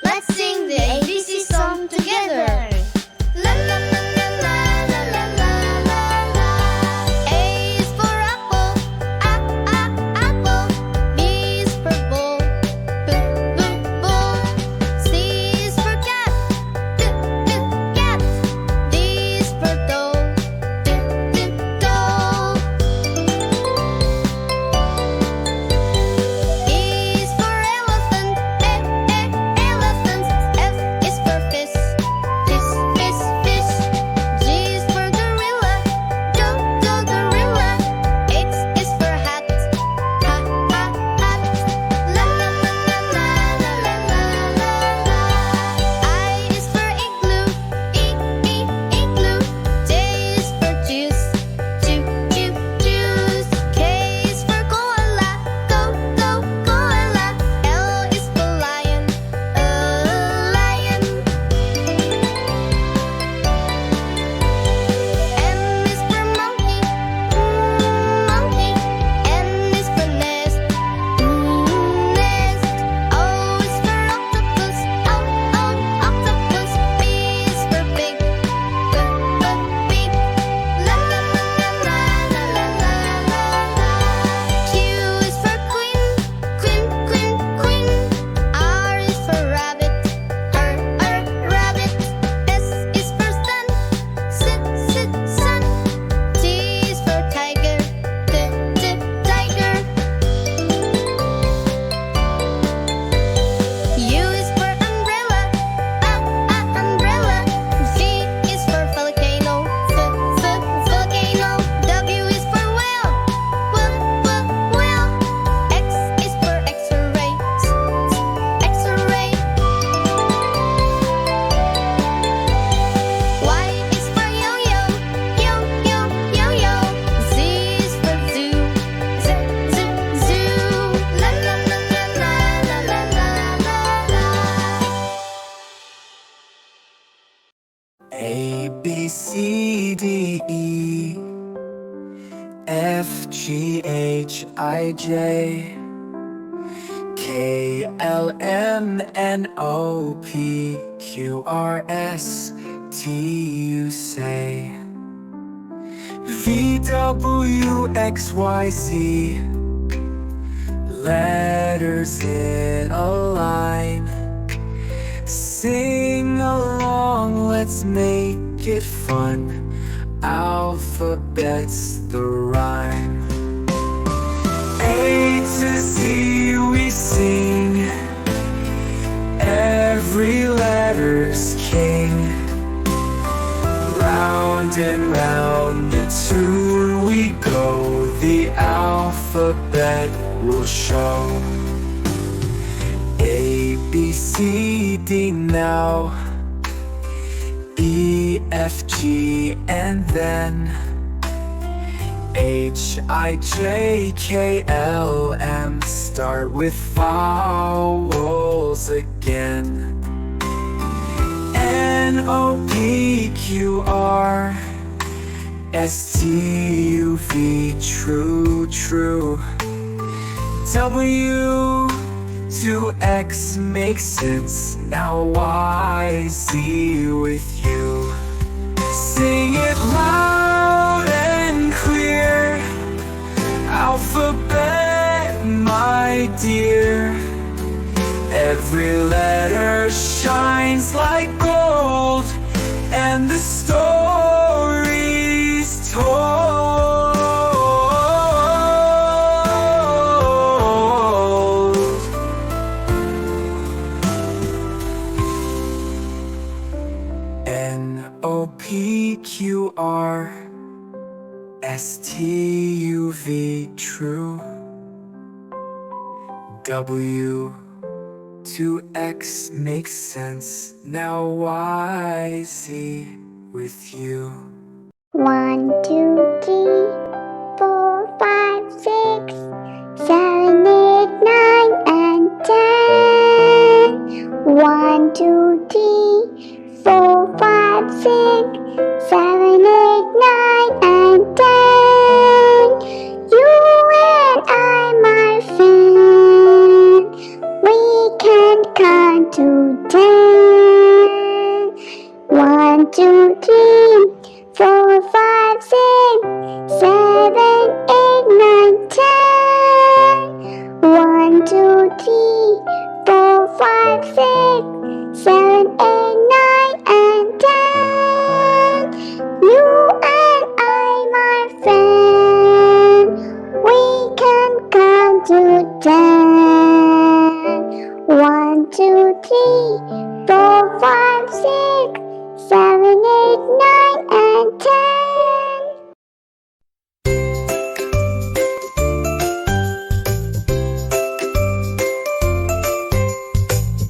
Let's sing the ABC song together. La la la la la la la la la la. A is for apple, apple. B is for ball, ball. C is for cat, cat. D is for doll, doll. E is for elephant, elephant. F is for fish, fish. G is for gorilla, gorilla. H is for hat, hat. La la la la la la la la la. I is for igloo, igloo. J is for juice, juice. K is for koala, koala. L is for lion, lion. M is for monkey, monkey. N is for nest, nest. O is for octopus, octopus. P is for pig, pig. La la la la la la la la la. Q is for queen. R is for rabbit, rabbit. S is for sun, sun. T is for tiger, tiger. U is for umbrella, umbrella. V is for volcano, volcano. W is for whale, whale. X is for X-ray, X-ray. Y is for yo-yo, yo-yo. Z is for zoo, zoo. La la la la la la la la la. A, B, C, D, E, F, G, H, I, J, K, L, M, N, O, P, Q, R, S, T, U, say. V, W, X, Y, Z. Letters in a line. Sing along, let's make it fun. Alphabet's the rhyme. A to Z we sing. Every letter's king. Round and round the tune we go. The alphabet will show. A, B, C, D now. E, F, G, and then H, I, J, K, L, M. Start with vowels again. N, O, P, Q, R, S, T, U, V. True. W to X makes sense. Now Y, Z with you. Sing it loud and clear. Alphabet, my dear. Every letter shines like gold, and the story's told. N, O, P, Q, R, S, T, U, V. True. W to X makes sense. Now Y, Z with you. 1, 2, 3, 4, 5, 6, 7, 8, 9, and 10. 1, 2, 3, 4, 5, 6, 7, 8, 9, and 10. You and I, my friend, we can count to 10. 2, 3, 4, 5, 6, 7, 8, 9, 10. 1, 2, 3, 4, 5, 6, 7, 8, 9, and 10. You and I, my friend, we can count to 10. 1, 2, 3, 4, 5, 6, 7, 8, 9, and 10.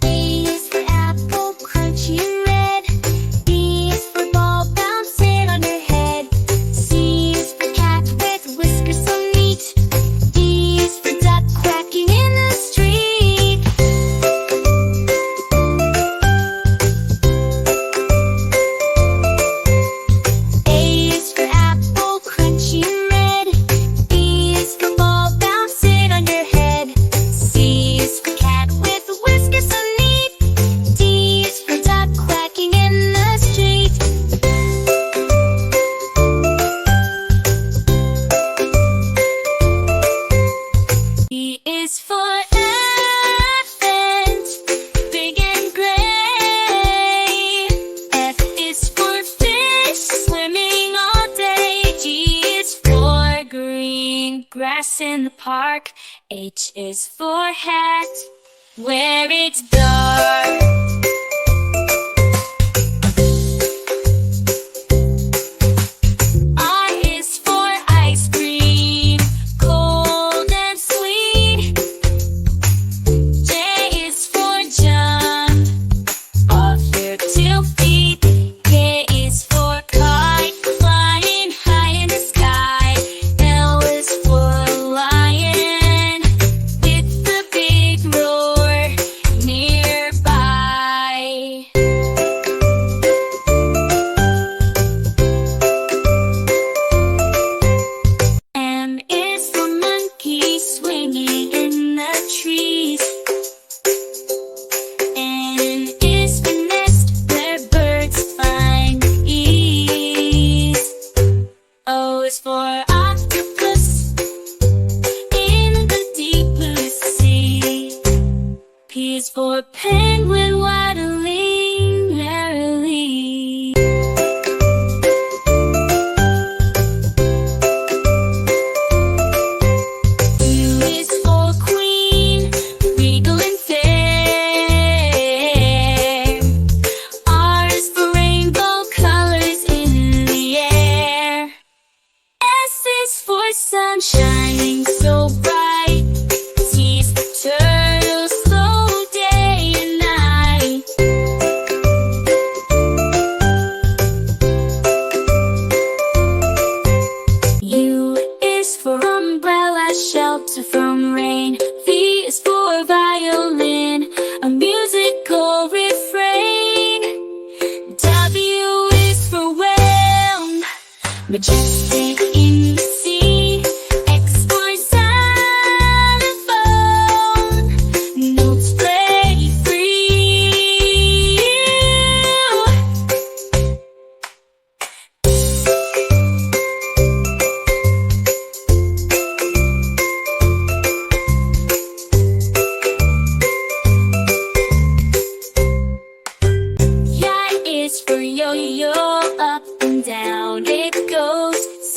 A is for apple, crunchy and red. B is for ball bouncing on your head. C is for cat with whiskers so neat. D is for duck quacking in the street. A is for apple, crunchy and red. B is for ball bouncing on your head. C is for cat with whiskers so neat. D is for duck quacking in the street. E is for elephant, big and gray. F is for fish, swimming all day. G is for green grass in the park. H is for hat, where it's dark. I is for ice cream, cold and sweet. J is for jump, off your 2 feet. K is for kite, flying high in the sky. L is for lion, with the big roar nearby. M is for monkey, swinging in the trees. N is for nest, where birds find ease. O is for octopus, in the deep blue sea. P is for penguin, waddling merrily. Q is for queen, regal and fair. R is for rainbow colors in the air. S is for sun shining so bright. T is for turtle, slow day and night. U is for umbrella, shelter from rain. V is for violin, a musical refrain. W is for whale, majestic in the sea. X for xylophone, notes play free. Y is for yo-yo, up and down it goes. Z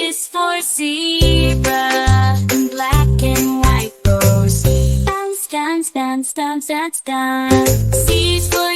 is for zebra, and black and white rose. Dance, dance, dance, dance, dance, dance. C is for